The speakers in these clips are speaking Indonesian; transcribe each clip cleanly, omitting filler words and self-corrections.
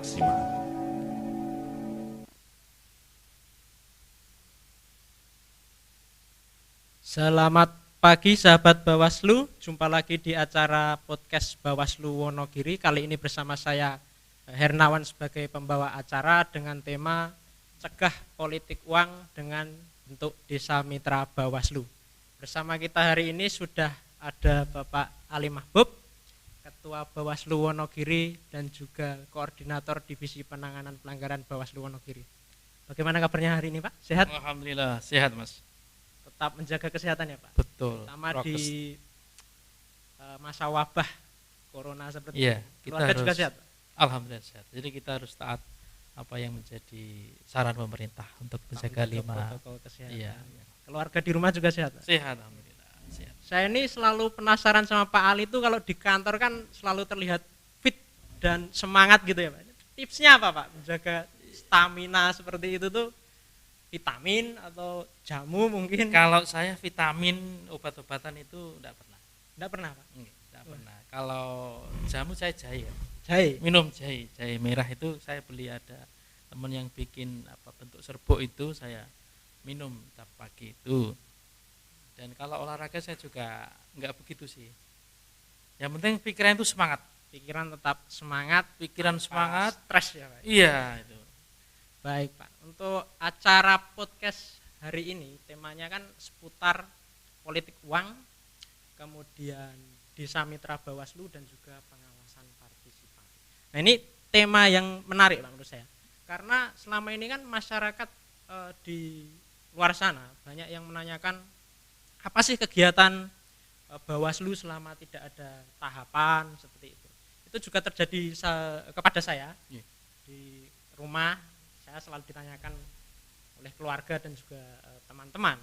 maksimal. Selamat pagi sahabat Bawaslu, jumpa lagi di acara podcast Bawaslu Wonogiri. Kali ini bersama saya Hernawan sebagai pembawa acara dengan tema Cegah Politik Uang dengan bentuk Desa Mitra Bawaslu. Bersama kita hari ini sudah ada Bapak Ali Mahbub, Ketua Bawaslu Wonogiri dan juga Koordinator Divisi Penanganan Pelanggaran Bawaslu Wonogiri. Bagaimana kabarnya hari ini Pak? Sehat? Alhamdulillah sehat Mas. Tetap menjaga kesehatan ya Pak? Betul. Terutama prokes. di masa wabah corona seperti Iya, ini. kita Keluarga harus, juga sehat? Alhamdulillah sehat. Jadi kita harus taat apa yang menjadi saran pemerintah untuk menjaga Untuk 5 protokol kesehatan. Iya. Keluarga di rumah juga sehat Pak? Sehat alhamdulillah. Sehat. Saya ini selalu penasaran sama Pak Ali itu kalau di kantor kan selalu terlihat fit dan semangat gitu ya Pak. Tipsnya apa Pak menjaga stamina seperti itu tuh? Vitamin atau jamu mungkin? Kalau saya vitamin obat-obatan itu enggak pernah. Enggak pernah Pak? Enggak pernah. Kalau jamu saya jahe. Jahe. Minum jahe merah itu saya beli, ada teman yang bikin bentuk serbuk itu saya minum tiap pagi itu. Dan kalau olahraga saya juga enggak begitu sih. Yang penting pikiran itu semangat. Pikiran tetap semangat, Pikiran semangat, stres ya Pak. iya itu. Baik Pak, untuk acara podcast hari ini temanya kan seputar politik uang, kemudian Desa Mitra Bawaslu dan juga pengawasan partisipatif. Nah ini tema yang menarik Pak menurut saya, karena selama ini kan masyarakat di luar sana banyak yang menanyakan apa sih kegiatan Bawaslu selama tidak ada tahapan seperti itu. Itu juga terjadi kepada saya di rumah. Saya selalu ditanyakan oleh keluarga dan juga teman-teman,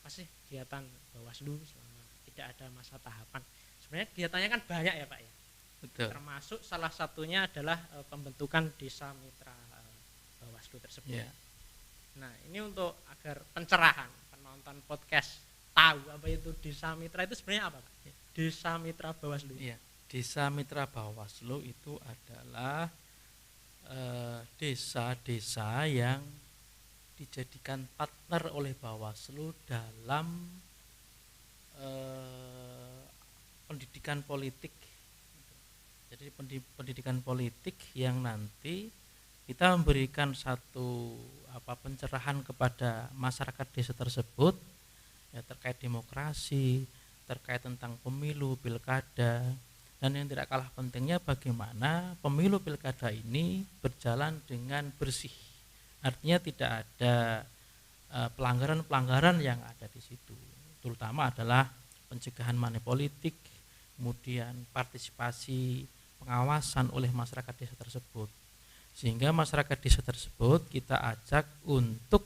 apa sih kegiatan Bawaslu selama tidak ada masa tahapan. Sebenarnya kegiatannya kan banyak ya Pak ya. Betul. Termasuk salah satunya adalah pembentukan Desa Mitra Bawaslu tersebut. Yeah. Nah ini untuk agar pencerahan penonton podcast tahu apa itu Desa Mitra itu sebenarnya apa Pak? Desa Mitra Bawaslu. Iya. Desa Mitra Bawaslu itu adalah desa-desa yang dijadikan partner oleh Bawaslu dalam pendidikan politik. Jadi pendidikan politik yang nanti kita memberikan satu pencerahan kepada masyarakat desa tersebut ya, terkait demokrasi, terkait tentang pemilu, pilkada. Dan yang tidak kalah pentingnya bagaimana pemilu pilkada ini berjalan dengan bersih. Artinya tidak ada pelanggaran-pelanggaran yang ada di situ. Terutama adalah pencegahan money politik, kemudian partisipasi pengawasan oleh masyarakat desa tersebut. Sehingga masyarakat desa tersebut kita ajak untuk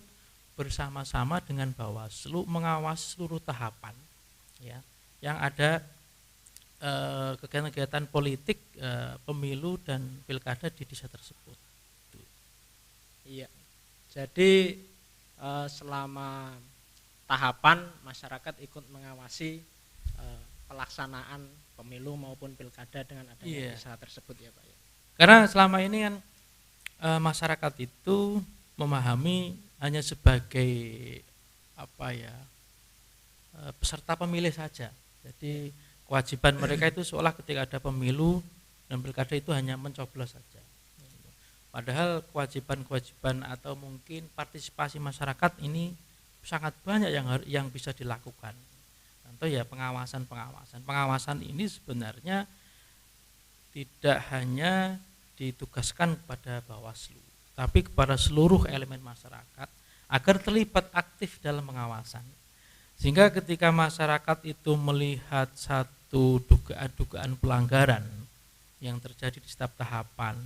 bersama-sama dengan Bawaslu mengawasi seluruh tahapan ya, yang ada kegiatan-kegiatan politik pemilu dan pilkada di desa tersebut. Iya. Jadi selama tahapan masyarakat ikut mengawasi pelaksanaan pemilu maupun pilkada dengan adanya desa tersebut ya Pak ya. Karena selama ini kan masyarakat itu memahami hanya sebagai peserta pemilih saja. Jadi kewajiban mereka itu seolah ketika ada pemilu dan pilkada itu hanya mencoblos saja. Padahal kewajiban-kewajiban atau mungkin partisipasi masyarakat ini sangat banyak yang bisa dilakukan. Contoh ya pengawasan. Pengawasan ini sebenarnya tidak hanya ditugaskan kepada Bawaslu, tapi kepada seluruh elemen masyarakat agar terlibat aktif dalam pengawasan. Sehingga ketika masyarakat itu melihat satu dugaan-dugaan pelanggaran yang terjadi di setiap tahapan,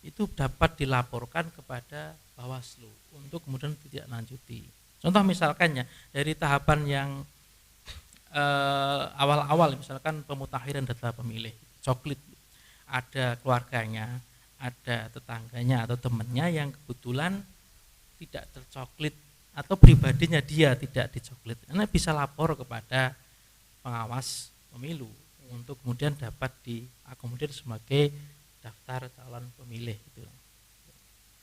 itu dapat dilaporkan kepada Bawaslu untuk kemudian tidak lanjuti. Contoh misalkannya dari tahapan yang awal-awal, misalkan pemutakhiran data pemilih, coklit, ada keluarganya, ada tetangganya atau temannya yang kebetulan tidak tercoklit atau pribadinya dia tidak dicoklit, Anda bisa lapor kepada pengawas pemilu untuk kemudian dapat diakomodir sebagai daftar calon pemilih itu.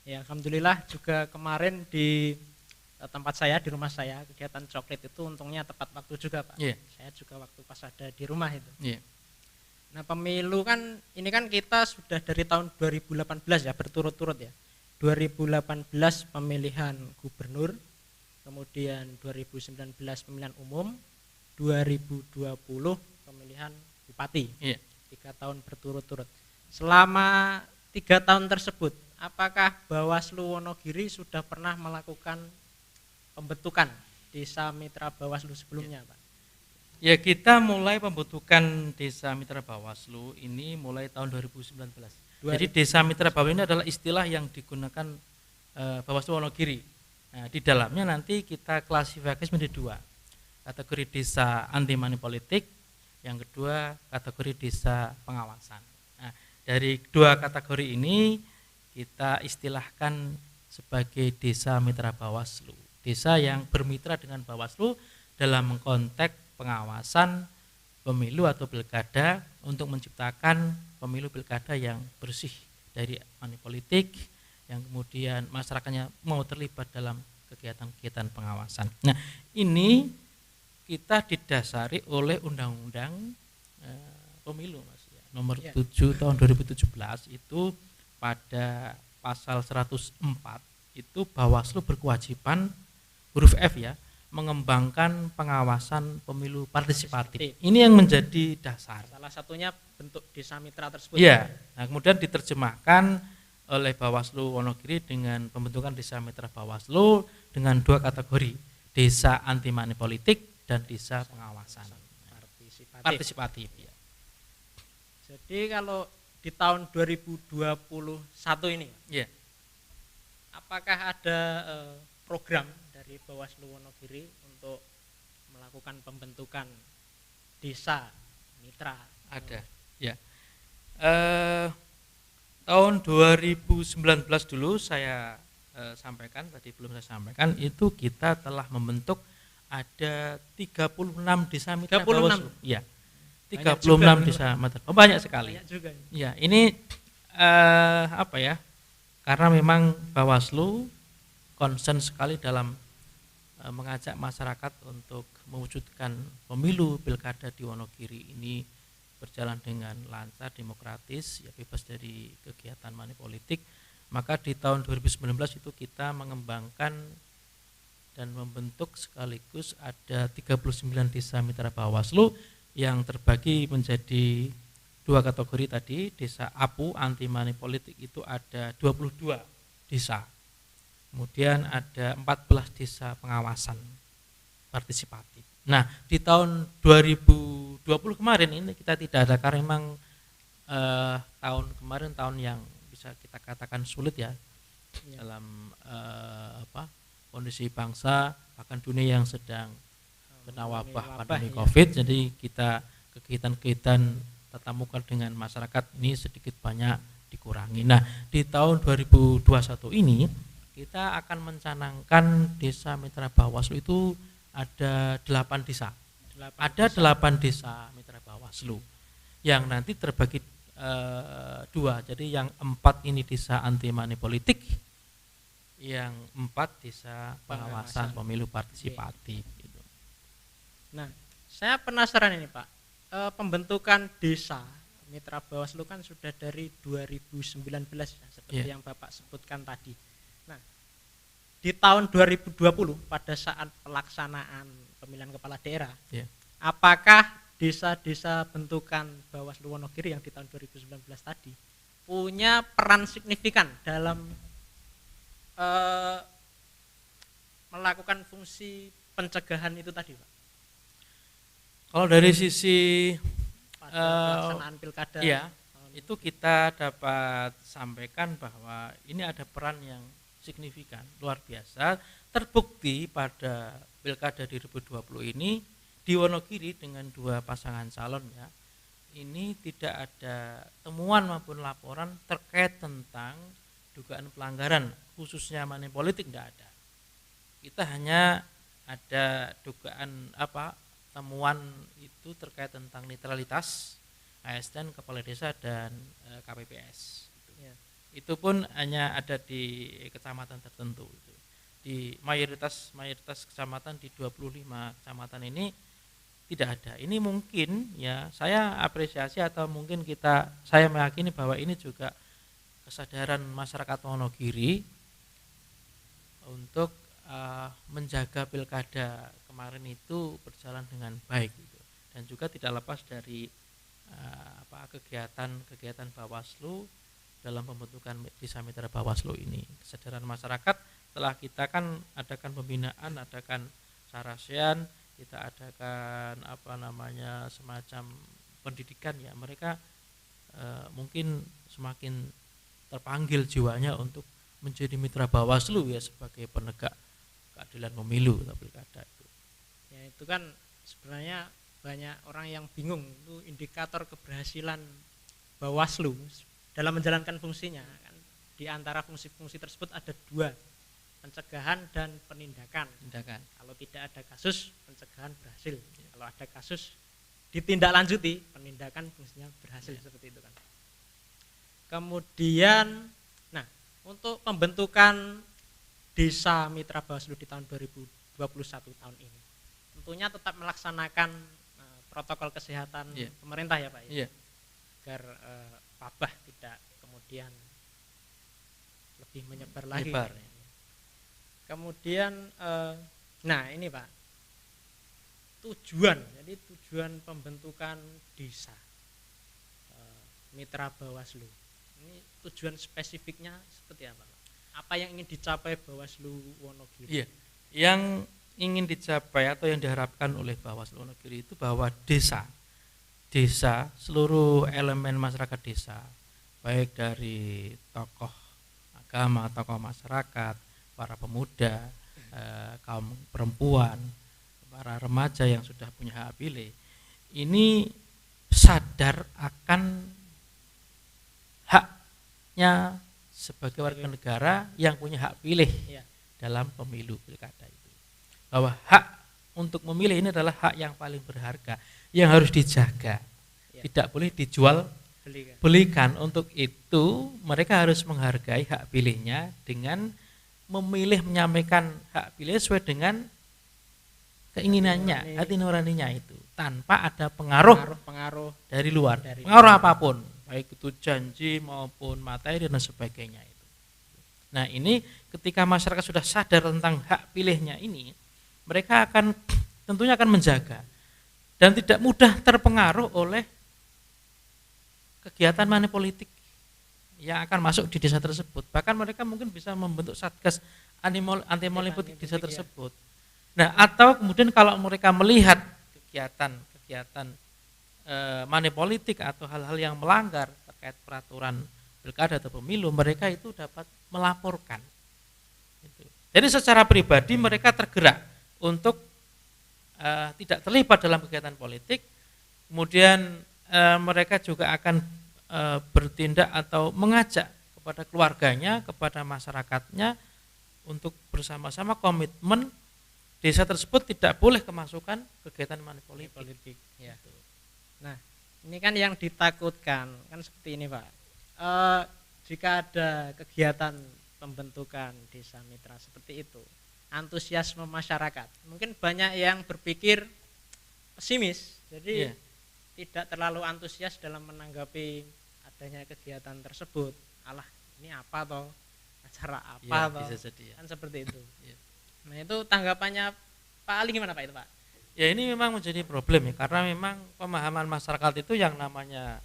Ya, alhamdulillah juga kemarin di tempat saya, di rumah saya, kegiatan coklit itu untungnya tepat waktu juga, Pak. Yeah. Saya juga waktu pas ada di rumah itu. Yeah. Nah, pemilu kan ini kan kita sudah dari tahun 2018 ya, berturut-turut ya. 2018 pemilihan gubernur, kemudian 2019 pemilihan umum, 2020 pemilihan bupati. Yeah. 3 tahun berturut-turut. Selama 3 tahun tersebut, apakah Bawaslu Wonogiri sudah pernah melakukan pembentukan desa mitra Bawaslu sebelumnya, Pak? Ya, kita mulai pembentukan desa mitra Bawaslu ini mulai tahun 2019. Jadi desa mitra Bawaslu ini adalah istilah yang digunakan Bawaslu Wonogiri. Nah, di dalamnya nanti kita klasifikasi menjadi 2. Kategori desa anti money politik, yang kedua kategori desa pengawasan. Nah, dari 2 kategori ini kita istilahkan sebagai desa mitra Bawaslu. Desa yang bermitra dengan Bawaslu dalam konteks pengawasan pemilu atau pilkada untuk menciptakan pemilu pilkada yang bersih dari money politik, yang kemudian masyarakatnya mau terlibat dalam kegiatan-kegiatan pengawasan. Nah, ini kita didasari oleh Undang-Undang Pemilu, Mas, ya, nomor 7 tahun 2017 itu pada pasal 104 itu Bawaslu berkewajiban huruf F ya, mengembangkan pengawasan pemilu partisipatif. Ini yang menjadi dasar. Salah satunya bentuk desa mitra tersebut. Iya. Nah, kemudian diterjemahkan oleh Bawaslu Wonogiri dengan pembentukan desa mitra Bawaslu dengan 2 kategori, desa anti money politik dan desa pengawasan partisipatif. Ya. Jadi kalau di tahun 2021 ini, ya, apakah ada program dari Bawaslu Wonogiri untuk melakukan pembentukan desa mitra? Ada, ya. Tahun 2019 dulu saya sampaikan, tadi belum saya sampaikan, itu kita telah membentuk ada 36 desa mitra Bawaslu. Ya, 36 desa mitra. Oh, banyak sekali. Banyak juga. Ya, ini apa ya? Karena memang Bawaslu concern sekali dalam mengajak masyarakat untuk mewujudkan pemilu pilkada di Wonogiri ini berjalan dengan lancar, demokratis, ya bebas dari kegiatan money politik. Maka di tahun 2019 itu kita mengembangkan dan membentuk sekaligus ada 39 desa mitra Bawaslu yang terbagi menjadi 2 kategori tadi. Desa APU anti money politik itu ada 22 desa. Kemudian ada 14 desa pengawasan partisipatif. Nah, di tahun 2020 kemarin ini kita tidak ada, karena memang tahun kemarin tahun yang bisa kita katakan sulit ya, dalam kondisi bangsa bahkan dunia yang sedang kena wabah pandemi COVID. Jadi kita kegiatan-kegiatan tatap muka dengan masyarakat ini sedikit banyak dikurangi. Nah, di tahun 2021 ini kita akan mencanangkan desa mitra Bawaslu itu ada 8 desa. Ada 8 desa mitra Bawaslu yang nanti terbagi 2. Jadi yang 4 ini desa anti money politik, yang 4 desa pengawasan pemilu partisipatif. Gitu. Nah, saya penasaran ini, Pak. Pembentukan desa mitra Bawaslu kan sudah dari 2019 ya, seperti yang Bapak sebutkan tadi. Nah, di tahun 2020 pada saat pelaksanaan pemilihan kepala daerah, apakah desa-desa bentukan Bawaslu Wonogiri yang di tahun 2019 tadi punya peran signifikan dalam melakukan fungsi pencegahan itu tadi, Pak? Kalau dari sisi pelaksanaan pilkada, ya, itu kita dapat sampaikan bahwa ini ada peran yang signifikan, luar biasa, terbukti pada pilkada 2020 ini di Wonogiri dengan 2 pasangan calon ya, ini tidak ada temuan maupun laporan terkait tentang dugaan pelanggaran khususnya money politik, tidak ada. Kita hanya ada dugaan temuan itu terkait tentang netralitas, ASN, kepala desa dan KPPS. Ya. Itu pun hanya ada di kecamatan tertentu. Di mayoritas kecamatan di 25 kecamatan ini tidak ada. Ini mungkin ya saya apresiasi atau mungkin saya meyakini bahwa ini juga kesadaran masyarakat Wonogiri untuk menjaga pilkada kemarin itu berjalan dengan baik gitu. Dan juga tidak lepas dari kegiatan Bawaslu dalam pembentukan Desa Mitra Bawaslu ini. Kesadaran masyarakat setelah kita kan adakan pembinaan, adakan sarasian, kita adakan semacam pendidikan ya, mereka mungkin semakin terpanggil jiwanya untuk menjadi mitra Bawaslu ya sebagai penegak keadilan pemilu atau pilkada itu. Ya itu kan sebenarnya banyak orang yang bingung itu indikator keberhasilan Bawaslu dalam menjalankan fungsinya kan. Di antara fungsi-fungsi tersebut ada 2, pencegahan dan penindakan. Kalau tidak ada kasus, pencegahan berhasil. Kalau ada kasus ditindaklanjuti, penindakan fungsinya berhasil seperti itu kan. Kemudian untuk pembentukan Desa Mitra Bawaslu di tahun 2021 tahun ini tentunya tetap melaksanakan protokol kesehatan pemerintah ya Pak ya. Agar wabah tidak kemudian lebih menyebar lagi. Kemudian ini Pak, tujuan pembentukan Desa Mitra Bawaslu ini tujuan spesifiknya seperti apa Pak? Apa yang ingin dicapai Bawaslu Wonogiri? Iya, yang ingin dicapai atau yang diharapkan oleh Bawaslu Wonogiri itu bahwa desa, seluruh elemen masyarakat desa, baik dari tokoh agama, tokoh masyarakat, para pemuda, kaum perempuan, para remaja yang sudah punya hak pilih, ini sadar akan haknya sebagai warga negara yang punya hak pilih dalam pemilu pilkada itu. Bahwa hak untuk memilih ini adalah hak yang paling berharga, yang harus dijaga, tidak boleh dijual belikan. Untuk itu mereka harus menghargai hak pilihnya dengan memilih, menyampaikan hak pilih sesuai dengan keinginannya, hati nuraninya itu, tanpa ada pengaruh dari luar, pengaruh apapun, baik itu janji maupun materi dan sebagainya itu. Nah ini ketika masyarakat sudah sadar tentang hak pilihnya ini, mereka tentunya akan menjaga dan tidak mudah terpengaruh oleh kegiatan money politik yang akan masuk di desa tersebut. Bahkan mereka mungkin bisa membentuk satgas anti money politik di desa tersebut. Nah atau kemudian kalau mereka melihat kegiatan money politik atau hal-hal yang melanggar terkait peraturan pilkada atau pemilu, mereka itu dapat melaporkan. Jadi secara pribadi mereka tergerak untuk tidak terlibat dalam kegiatan politik. Kemudian mereka juga akan bertindak atau mengajak kepada keluarganya, kepada masyarakatnya untuk bersama-sama komitmen desa tersebut tidak boleh kemasukan kegiatan money politik. Ya. Nah, ini kan yang ditakutkan kan seperti ini Pak. Jika ada kegiatan pembentukan desa mitra seperti itu, antusiasme masyarakat, mungkin banyak yang berpikir pesimis, jadi tidak terlalu antusias dalam menanggapi adanya kegiatan tersebut. Alah, ini apa toh? Acara apa toh? Kan seperti itu. Nah, itu tanggapannya Pak Ali gimana Pak itu Pak? Ya ini memang menjadi problem ya, karena memang pemahaman masyarakat itu yang namanya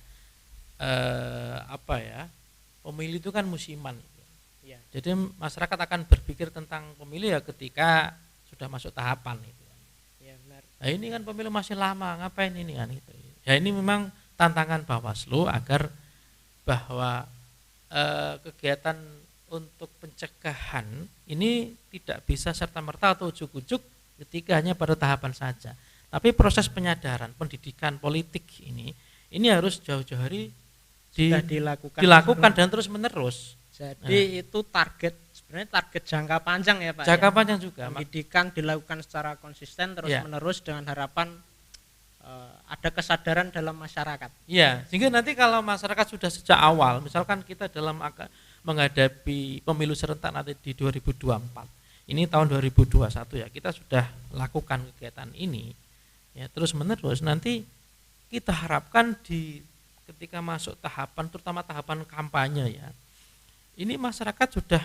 pemilu itu kan musiman. Ya. Jadi masyarakat akan berpikir tentang pemilu ya ketika sudah masuk tahapan itu. Ya, benar. Nah ini kan pemilu masih lama, ngapain ini kan gitu. Ya ini memang tantangan Bawaslu agar bahwa kegiatan untuk pencegahan ini tidak bisa serta-merta atau ujuk-ujuk ketika hanya pada tahapan saja. Tapi proses penyadaran, pendidikan politik ini harus jauh-jauh hari dilakukan dan terus-menerus. Jadi itu sebenarnya target jangka panjang ya Pak. Jangka panjang juga. Pendidikan dilakukan secara konsisten terus-menerus dengan harapan ada kesadaran dalam masyarakat. Iya, sehingga nanti kalau masyarakat sudah sejak awal, misalkan kita dalam menghadapi pemilu serentak nanti di 2024, ini tahun 2021 ya, kita sudah lakukan kegiatan ini, ya terus menerus nanti kita harapkan ketika masuk tahapan, terutama tahapan kampanye ya, ini masyarakat sudah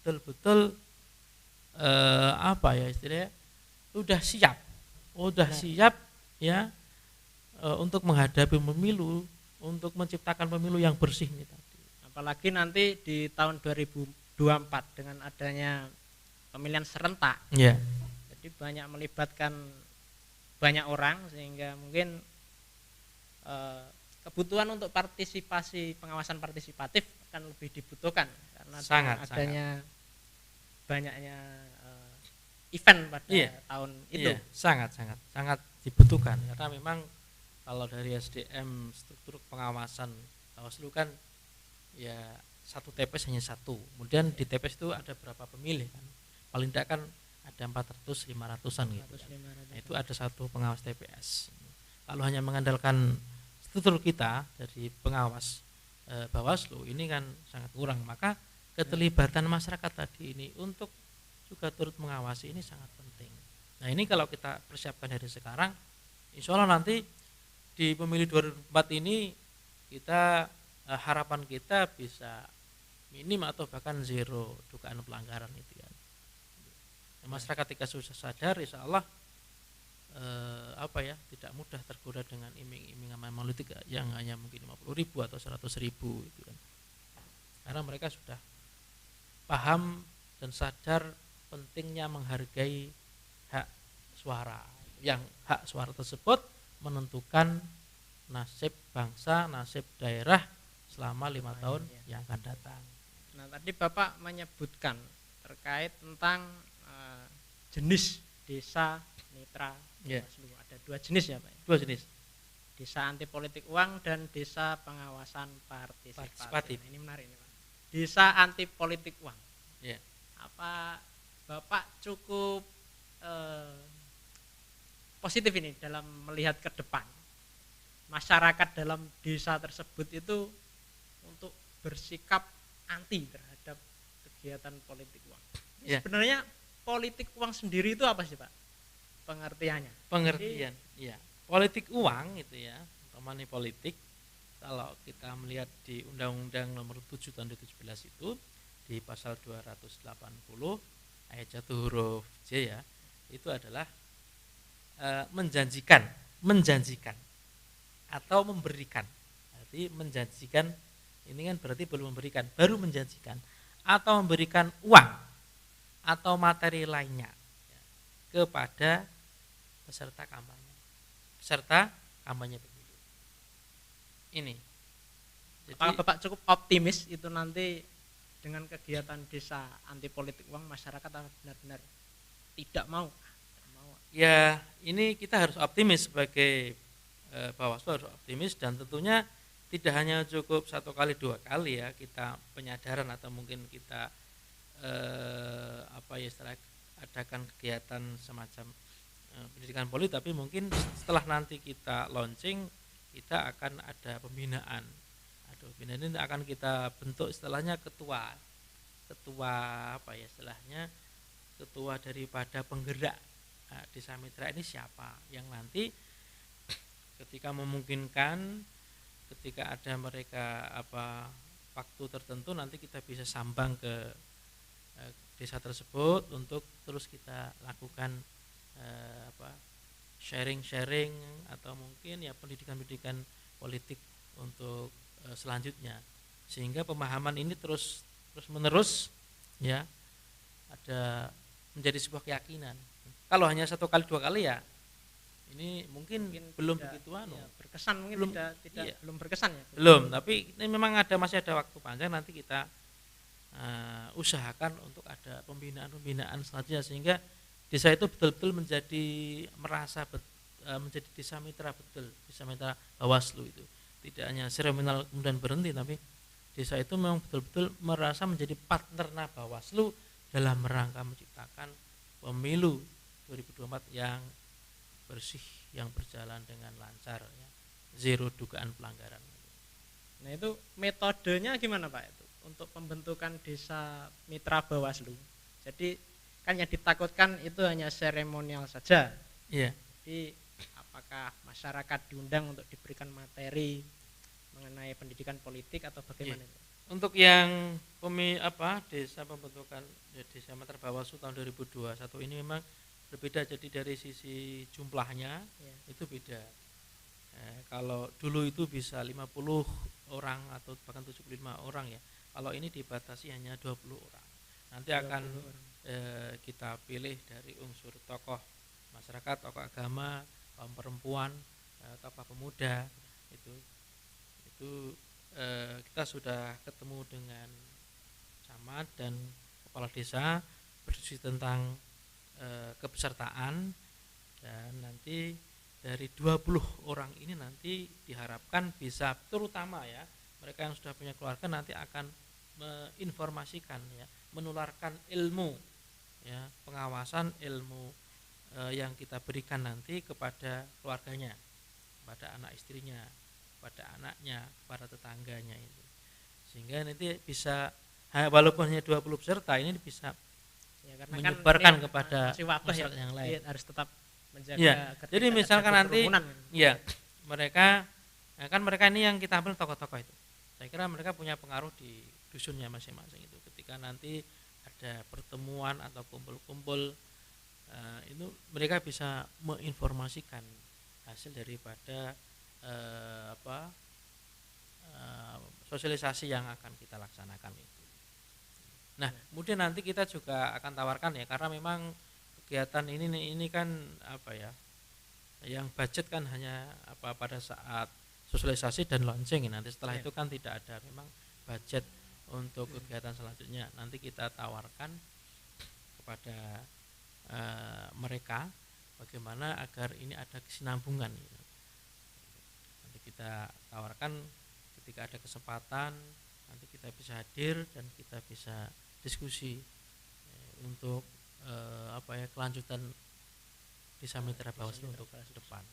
betul-betul istilahnya sudah siap ya untuk menghadapi pemilu, untuk menciptakan pemilu yang bersih ini tadi. Apalagi nanti di tahun 2024 dengan adanya pemilihan serentak. Ya. Jadi banyak melibatkan banyak orang sehingga mungkin kebutuhan untuk partisipasi, pengawasan partisipatif akan lebih dibutuhkan karena adanya banyaknya event pada tahun itu. Iya, sangat dibutuhkan karena memang kalau dari SDM struktur pengawasan Bawaslu kan ya satu TPS hanya satu, kemudian di TPS itu ada berapa pemilih kan, paling tidak kan ada 400-500an gitu kan. Nah, itu ada satu pengawas TPS. Kalau hanya mengandalkan struktur kita dari pengawas Bawaslu ini kan sangat kurang, maka keterlibatan masyarakat tadi ini untuk juga turut mengawasi ini sangat penting. Nah ini kalau kita persiapkan dari sekarang, insya Allah nanti di pemilu 2024 ini kita harapan kita bisa minim atau bahkan zero dugaan pelanggaran itu kan. Masyarakat ketika sudah sadar, insya Allah tidak mudah tergoda dengan iming-iming amal politik yang hanya mungkin 50.000 atau 100.000 itu kan. Karena mereka sudah paham dan sadar pentingnya menghargai hak suara, yang hak suara tersebut menentukan nasib bangsa, nasib daerah selama 5 tahun yang akan datang. Nah tadi Bapak menyebutkan terkait tentang jenis desa mitra Bawaslu. Ada 2 jenis ya Pak? 2 jenis. Desa anti politik uang dan desa pengawasan partisipatif. Nah, ini menarik nih Pak. Desa anti politik uang. Ya. Apa Bapak cukup positif ini dalam melihat ke depan masyarakat dalam desa tersebut itu untuk bersikap anti terhadap kegiatan politik uang. Ya. Sebenarnya politik uang sendiri itu apa sih Pak? Pengertiannya? Pengertian, ya. Politik uang itu ya, money politik. Kalau kita melihat di Undang-Undang Nomor 7 Tahun 2017 itu di pasal 280 ayat 1 huruf J ya, itu adalah menjanjikan atau memberikan. Berarti menjanjikan ini kan berarti belum memberikan, baru menjanjikan atau memberikan uang atau materi lainnya ya, kepada peserta kampanye pemilu. Ini. Jadi, apakah Bapak cukup optimis itu nanti dengan kegiatan desa anti politik uang masyarakat benar-benar tidak mau? Ya, ini kita harus optimis sebagai Bawaslu, harus optimis, dan tentunya tidak hanya cukup 1 kali 2 kali ya kita penyadaran atau mungkin kita adakan kegiatan semacam pendidikan politik, tapi mungkin setelah nanti kita launching kita akan ada pembinaan. Pembinaan ini akan kita bentuk istilahnya ketua ketua daripada penggerak desa mitra ini siapa yang nanti ketika memungkinkan, ketika ada mereka waktu tertentu nanti kita bisa sambang ke desa tersebut untuk terus kita lakukan sharing atau mungkin ya pendidikan politik untuk selanjutnya, sehingga pemahaman ini terus menerus ya ada menjadi sebuah keyakinan. Kalau hanya 1 kali 2 kali ya ini mungkin belum tidak, begitu berkesan, mungkin belum berkesan ya. Belum, tapi ini memang masih ada waktu panjang, nanti kita usahakan untuk ada pembinaan selanjutnya sehingga desa itu betul-betul merasa menjadi desa mitra betul, desa mitra Bawaslu itu. Tidak hanya seremonial kemudian berhenti, tapi desa itu memang betul-betul merasa menjadi partner Bawaslu dalam rangka menciptakan pemilu 2024 yang bersih yang berjalan dengan lancar ya. Zero dugaan pelanggaran. Nah itu metodenya gimana Pak itu untuk pembentukan desa mitra Bawaslu? Jadi kan yang ditakutkan itu hanya seremonial saja. Iya. Jadi apakah masyarakat diundang untuk diberikan materi mengenai pendidikan politik atau bagaimana? Iya. Untuk yang desa pembentukan desa mitra Bawaslu tahun 2021 ini memang berbeda, jadi dari sisi jumlahnya ya, itu beda. Kalau dulu itu bisa 50 orang atau bahkan 75 orang ya. Kalau ini dibatasi hanya 20 orang. Nanti akan kita pilih dari unsur tokoh masyarakat, tokoh agama, kaum perempuan, tokoh pemuda itu kita sudah ketemu dengan camat dan kepala desa berdiskusi tentang kepesertaan, dan nanti dari 20 orang ini nanti diharapkan bisa, terutama ya mereka yang sudah punya keluarga, nanti akan menginformasikan ya, menularkan ilmu ya, pengawasan ilmu yang kita berikan nanti kepada keluarganya, kepada anak istrinya, kepada anaknya, kepada tetangganya itu. Sehingga nanti bisa walaupun hanya 20 peserta ini bisa ya, menyebarkan kan kepada masyarakat yang lain. Harus tetap menjaga ya. Jadi misalkan nanti ya mereka kan mereka ini yang kita ambil tokoh-tokoh itu. Saya kira mereka punya pengaruh di dusunnya masing-masing itu. Ketika nanti ada pertemuan atau kumpul-kumpul itu mereka bisa menginformasikan hasil daripada sosialisasi yang akan kita laksanakan itu. Nah, kemudian nanti kita juga akan tawarkan ya, karena memang kegiatan ini kan yang budget kan hanya pada saat sosialisasi dan launching. Nanti setelah itu kan tidak ada memang budget untuk kegiatan selanjutnya. Nanti kita tawarkan kepada mereka bagaimana agar ini ada kesinambungan. Nanti kita tawarkan ketika ada kesempatan nanti kita bisa hadir dan kita bisa diskusi untuk kelanjutan desa mitra Bawaslu untuk ke depan.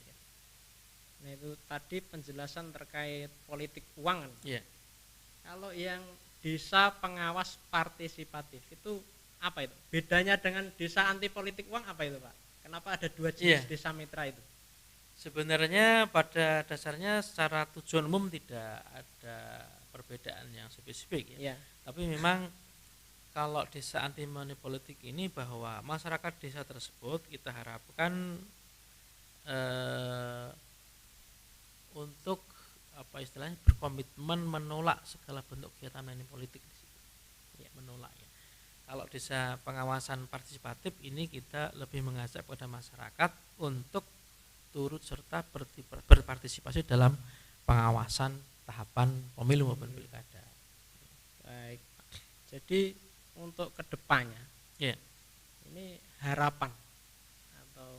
Nah itu tadi penjelasan terkait politik uang. Yeah. Kalau yang desa pengawas partisipatif itu apa itu? Bedanya dengan desa anti politik uang apa itu Pak? Kenapa ada dua jenis desa mitra itu? Sebenarnya pada dasarnya secara tujuan umum tidak ada perbedaan yang spesifik ya. Tapi memang kalau desa anti money politik ini bahwa masyarakat desa tersebut kita harapkan untuk berkomitmen menolak segala bentuk kegiatan money politik di situ. Ya, menolak ya. Kalau desa pengawasan partisipatif ini kita lebih mengajak pada masyarakat untuk turut serta berpartisipasi dalam pengawasan tahapan pemilu maupun pilkada. Baik. Jadi untuk kedepannya, ini harapan atau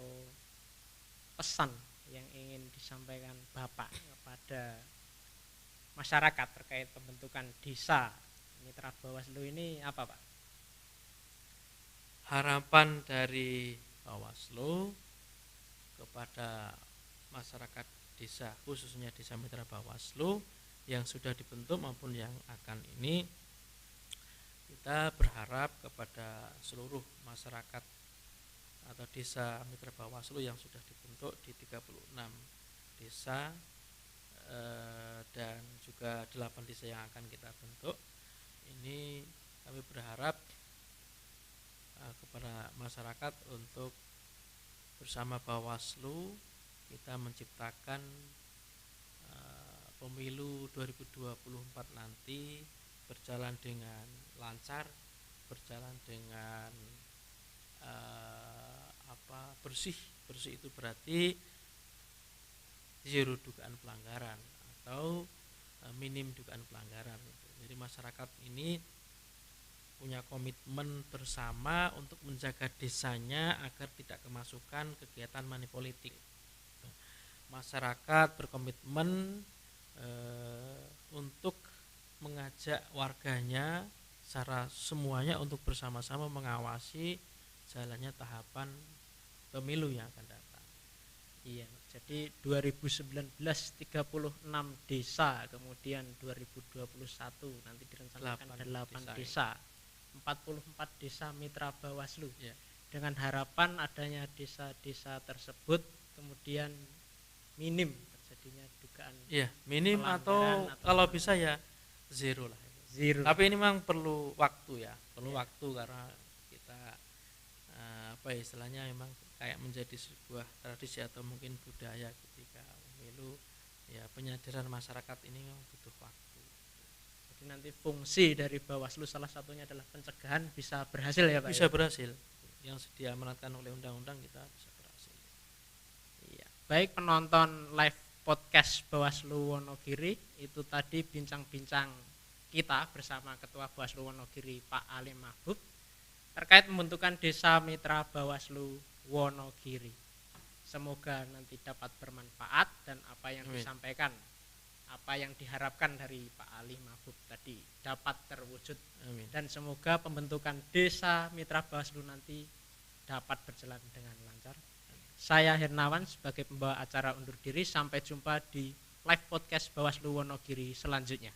pesan yang ingin disampaikan Bapak kepada masyarakat terkait pembentukan desa mitra Bawaslu ini apa Pak? Harapan dari Bawaslu kepada masyarakat desa, khususnya desa mitra Bawaslu yang sudah dibentuk maupun yang akan ini, kita berharap kepada seluruh masyarakat atau desa mitra Bawaslu yang sudah dibentuk di 36 desa dan juga 8 desa yang akan kita bentuk ini, kami berharap kepada masyarakat untuk bersama Bawaslu kita menciptakan pemilu 2024 nanti berjalan dengan lancar, berjalan dengan bersih. Bersih itu berarti zero dugaan pelanggaran atau minim dugaan pelanggaran. Jadi masyarakat ini punya komitmen bersama untuk menjaga desanya agar tidak kemasukan kegiatan money politik. Masyarakat berkomitmen untuk mengajak warganya secara semuanya untuk bersama-sama mengawasi jalannya tahapan pemilu yang akan datang. Iya, jadi 2019 36 desa, kemudian 2021 nanti direncanakan 8 desa. 44 desa mitra Bawaslu. Ya. Dengan harapan adanya desa-desa tersebut kemudian minim terjadinya dugaan. Iya, minim atau kalau bisa ya zero lah. Zero. Tapi ini memang perlu waktu ya, perlu waktu karena kita apa istilahnya memang kayak menjadi sebuah tradisi atau mungkin budaya ketika pemilu ya, penyadaran masyarakat ini memang butuh waktu. Jadi nanti fungsi dari Bawaslu salah satunya adalah pencegahan bisa berhasil ya Pak? Bisa berhasil. Yang diamanatkan oleh undang-undang kita bisa berhasil. Iya. Baik penonton live podcast Bawaslu Wonogiri, itu tadi bincang-bincang kita bersama Ketua Bawaslu Wonogiri Pak Ali Mahbub terkait pembentukan Desa Mitra Bawaslu Wonogiri. Semoga nanti dapat bermanfaat dan apa yang disampaikan, apa yang diharapkan dari Pak Ali Mahbub tadi dapat terwujud. Amin. Dan semoga pembentukan Desa Mitra Bawaslu nanti dapat berjalan dengan lancar. Saya Hernawan sebagai pembawa acara undur diri, sampai jumpa di live podcast Bawaslu Wonogiri selanjutnya.